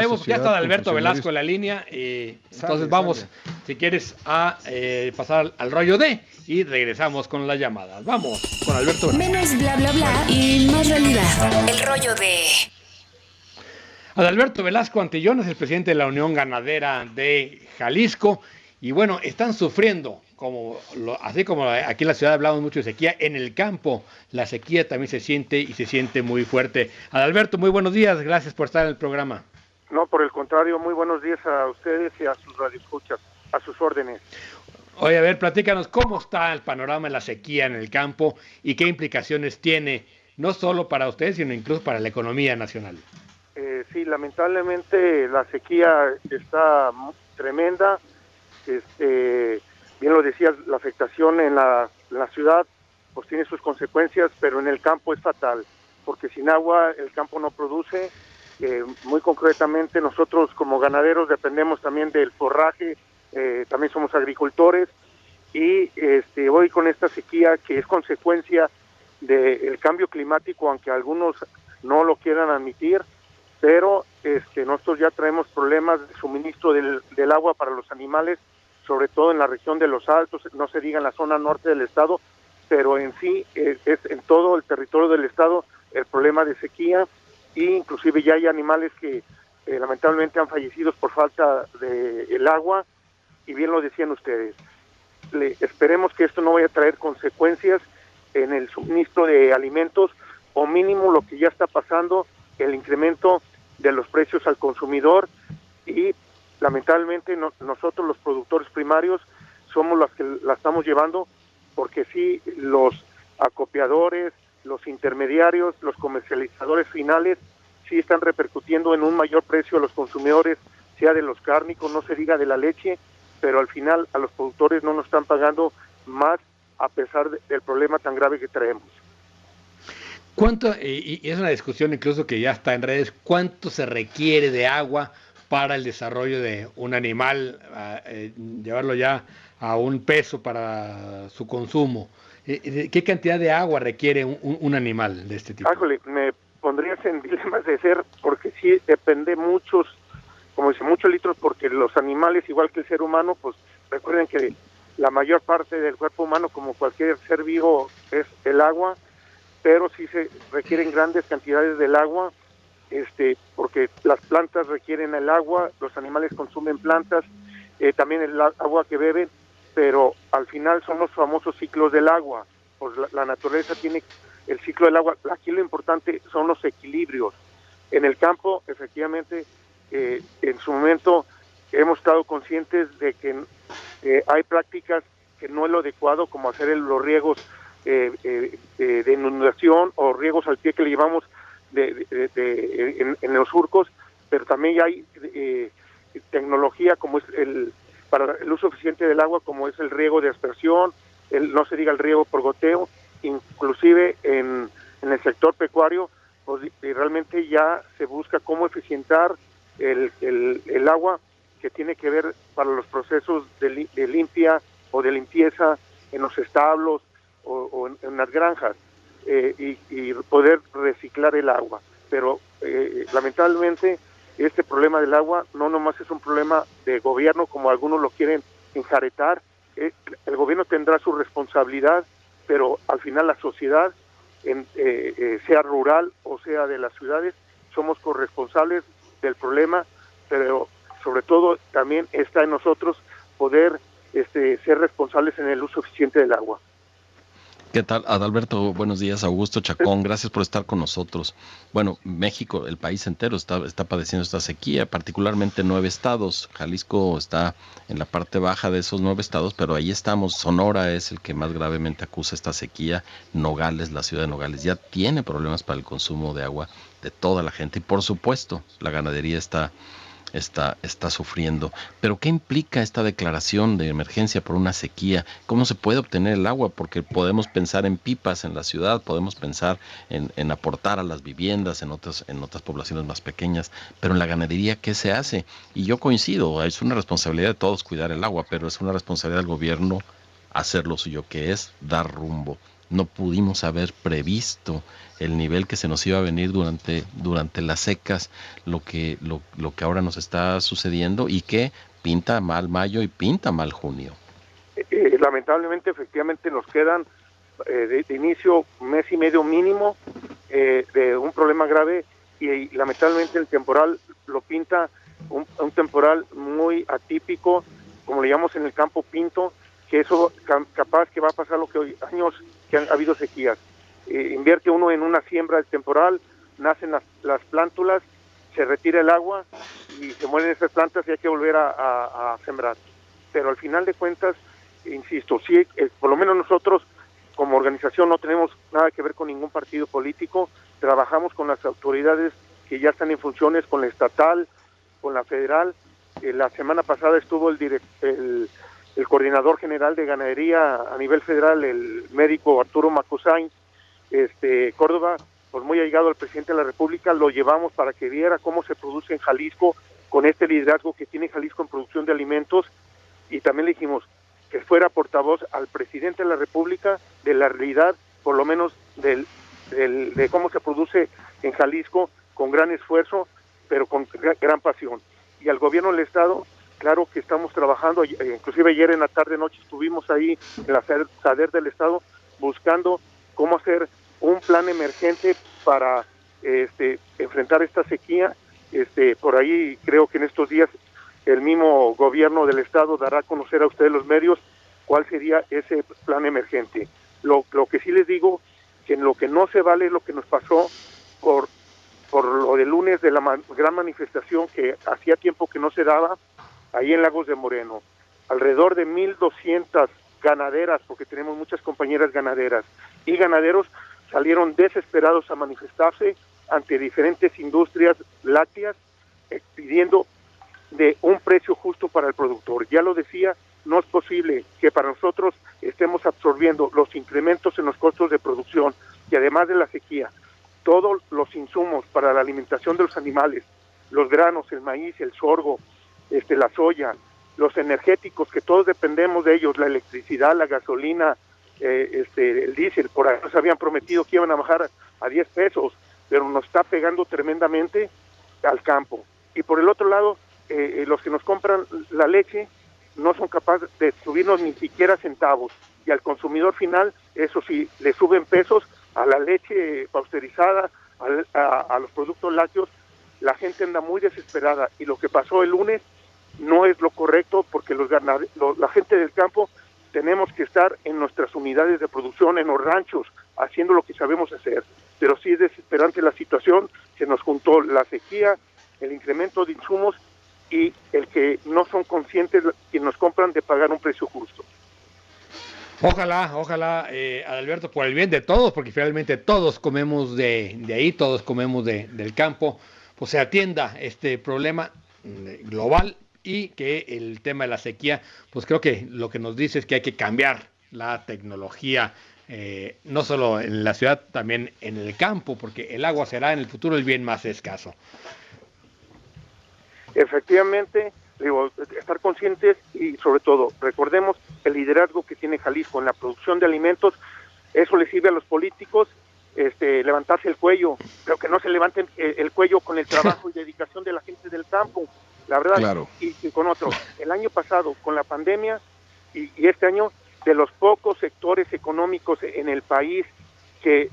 vemos que ya está Alberto Velasco en la línea. Entonces vamos, si quieres, a pasar al rollo D y regresamos con las llamadas. Vamos con Alberto Velasco. Menos bla bla bla y más realidad. El rollo D. Adalberto Velasco Antillón es el presidente de la Unión Ganadera de Jalisco. Y bueno, están sufriendo, así como aquí en la ciudad hablamos mucho de sequía, en el campo la sequía también se siente y se siente muy fuerte. Adalberto, muy buenos días, gracias por estar en el programa. No, por el contrario, muy buenos días a ustedes y a sus radioescuchas, a sus órdenes. Oye, a ver, platícanos cómo está el panorama de la sequía en el campo y qué implicaciones tiene, no solo para ustedes, sino incluso para la economía nacional. Sí, lamentablemente la sequía está tremenda. Bien lo decías, la afectación en la ciudad pues tiene sus consecuencias, pero en el campo es fatal, porque sin agua el campo no produce. Muy concretamente nosotros como ganaderos dependemos también del forraje, también somos agricultores, y hoy con esta sequía que es consecuencia del cambio climático, aunque algunos no lo quieran admitir, pero nosotros ya traemos problemas de suministro del agua para los animales, sobre todo en la región de los Altos, no se diga en la zona norte del estado, pero en sí es en todo el territorio del estado el problema de sequía, e inclusive ya hay animales que lamentablemente han fallecido por falta de el agua, y bien lo decían ustedes. Esperemos que esto no vaya a traer consecuencias en el suministro de alimentos, o mínimo lo que ya está pasando, el incremento de los precios al consumidor, y lamentablemente nosotros los productores primarios somos los que la estamos llevando, porque sí, los acopiadores, los intermediarios, los comercializadores finales sí están repercutiendo en un mayor precio a los consumidores, sea de los cárnicos, no se diga de la leche, pero al final a los productores no nos están pagando más a pesar del problema tan grave que traemos. ¿Cuánto, y es una discusión incluso que ya está en redes, cuánto se requiere de agua para el desarrollo de un animal, llevarlo ya a un peso para su consumo? ¿Qué cantidad de agua requiere un animal de este tipo? Me pondrías en dilemas de ser, porque sí depende muchos litros, porque los animales, igual que el ser humano, pues recuerden que la mayor parte del cuerpo humano, como cualquier ser vivo, es el agua, pero sí se requieren grandes cantidades del agua, porque las plantas requieren el agua, los animales consumen plantas, también el agua que beben, pero al final son los famosos ciclos del agua. Pues la naturaleza tiene el ciclo del agua. Aquí lo importante son los equilibrios. En el campo, efectivamente, en su momento hemos estado conscientes de que hay prácticas que no es lo adecuado, como hacer los riegos de inundación o riegos al pie que le llevamos en los surcos, pero también ya hay tecnología como es para el uso eficiente del agua, como es el riego de aspersión, no se diga el riego por goteo, inclusive en el sector pecuario, pues, realmente ya se busca cómo eficientar el agua que tiene que ver para los procesos de limpia o de limpieza en los establos o en las granjas, y poder reciclar el agua. Pero lamentablemente este problema del agua no nomás es un problema de gobierno, como algunos lo quieren enjaretar. El gobierno tendrá su responsabilidad, pero al final la sociedad, sea rural o sea de las ciudades, somos corresponsables del problema, pero sobre todo también está en nosotros poder ser responsables en el uso eficiente del agua. ¿Qué tal, Adalberto? Buenos días, Augusto Chacón, gracias por estar con nosotros. Bueno, México, el país entero está padeciendo esta sequía, particularmente 9 estados. Jalisco está en la parte baja de esos 9 estados, pero ahí estamos. Sonora es el que más gravemente acusa esta sequía. Nogales, la ciudad de Nogales, ya tiene problemas para el consumo de agua de toda la gente. Y por supuesto, la ganadería está sufriendo. Pero ¿qué implica esta declaración de emergencia por una sequía? ¿Cómo se puede obtener el agua? Porque podemos pensar en pipas en la ciudad, podemos pensar en aportar a las viviendas, en otras poblaciones más pequeñas, pero en la ganadería, ¿qué se hace? Y yo coincido, es una responsabilidad de todos cuidar el agua, pero es una responsabilidad del gobierno hacer lo suyo, que es dar rumbo. no pudimos haber previsto el nivel que se nos iba a venir durante las secas, lo que ahora nos está sucediendo y que pinta mal mayo y pinta mal junio. Lamentablemente, efectivamente, nos quedan de inicio un mes y medio mínimo de un problema grave y lamentablemente el temporal lo pinta un temporal muy atípico, como le llamamos en el campo pinto, que eso capaz que va a pasar lo que hoy años que han habido sequías. Invierte uno en una siembra del temporal, nacen las plántulas, se retira el agua y se mueren esas plantas y hay que volver a sembrar. Pero al final de cuentas, insisto, sí, por lo menos nosotros como organización no tenemos nada que ver con ningún partido político, trabajamos con las autoridades que ya están en funciones, con la estatal, con la federal. La semana pasada estuvo el coordinador general de ganadería a nivel federal, el médico Arturo Macusain, Córdoba, pues muy allegado al presidente de la República, lo llevamos para que viera cómo se produce en Jalisco, con este liderazgo que tiene Jalisco en producción de alimentos, y también le dijimos que fuera portavoz al presidente de la República de la realidad, por lo menos de cómo se produce en Jalisco, con gran esfuerzo, pero con gran pasión. Y al gobierno del Estado, claro que estamos trabajando, inclusive ayer en la tarde-noche estuvimos ahí en la SADER del Estado buscando cómo hacer un plan emergente para enfrentar esta sequía. Por ahí creo que en estos días el mismo gobierno del Estado dará a conocer a ustedes los medios cuál sería ese plan emergente. Lo que sí les digo, que en lo que no se vale lo que nos pasó por lo del lunes de la gran manifestación que hacía tiempo que no se daba, ahí en Lagos de Moreno. Alrededor de 1,200 ganaderas, porque tenemos muchas compañeras ganaderas, y ganaderos salieron desesperados a manifestarse ante diferentes industrias lácteas, pidiendo de un precio justo para el productor. Ya lo decía, no es posible que para nosotros estemos absorbiendo los incrementos en los costos de producción y además de la sequía, todos los insumos para la alimentación de los animales, los granos, el maíz, el sorgo, la soya, los energéticos, que todos dependemos de ellos, la electricidad, la gasolina, el diésel. Por ahí nos habían prometido que iban a bajar a 10 pesos, pero nos está pegando tremendamente al campo. Y por el otro lado, los que nos compran la leche no son capaces de subirnos ni siquiera centavos, y al consumidor final, eso sí, le suben pesos a la leche pasteurizada, a los productos lácteos. La gente anda muy desesperada, y lo que pasó el lunes no es lo correcto, porque la gente del campo tenemos que estar en nuestras unidades de producción, en los ranchos, haciendo lo que sabemos hacer. Pero sí es desesperante la situación, se nos juntó la sequía, el incremento de insumos y el que no son conscientes quienes nos compran de pagar un precio justo. Ojalá, Adalberto, por el bien de todos, porque finalmente todos comemos de ahí, todos comemos del campo, pues se atienda este problema global, y que el tema de la sequía, pues creo que lo que nos dice es que hay que cambiar la tecnología, no solo en la ciudad, también en el campo, porque el agua será en el futuro el bien más escaso. Efectivamente, digo, estar conscientes y sobre todo, recordemos el liderazgo que tiene Jalisco en la producción de alimentos. Eso le sirve a los políticos, levantarse el cuello, pero que no se levanten el cuello con el trabajo y dedicación de la gente del campo, la verdad. Claro. Y con otro, el año pasado con la pandemia y este año, de los pocos sectores económicos en el país que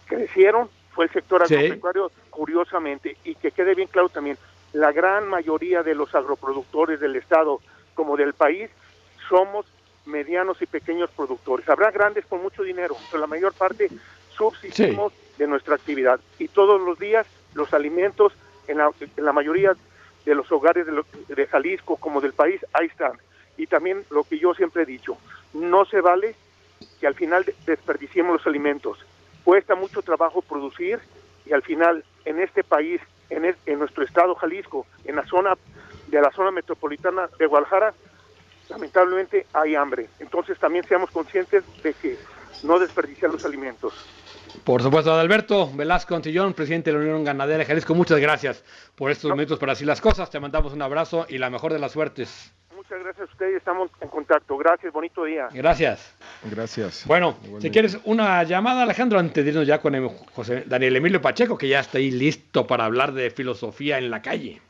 crecieron fue el sector agropecuario, curiosamente, y que quede bien claro también, la gran mayoría de los agroproductores del estado como del país somos medianos y pequeños productores. Habrá grandes con mucho dinero, pero la mayor parte subsistimos de nuestra actividad, y todos los días los alimentos en la mayoría de los hogares de Jalisco como del país, ahí están. Y también lo que yo siempre he dicho, no se vale que al final desperdiciemos los alimentos. Cuesta mucho trabajo producir, y al final en este país, en nuestro estado Jalisco, en la zona metropolitana de Guadalajara, lamentablemente hay hambre. Entonces también seamos conscientes de que no desperdiciar los alimentos. Por supuesto, Adalberto Velasco Antillón, presidente de la Unión Ganadera de Jalisco, muchas gracias por estos minutos para decir las cosas. Te mandamos un abrazo y la mejor de las suertes. Muchas gracias a ustedes, estamos en contacto. Gracias, bonito día. Gracias. Gracias. Bueno, Igualmente. si quieres una llamada, Alejandro, antes de irnos ya con José Daniel Emilio Pacheco, que ya está ahí listo para hablar de filosofía en la calle.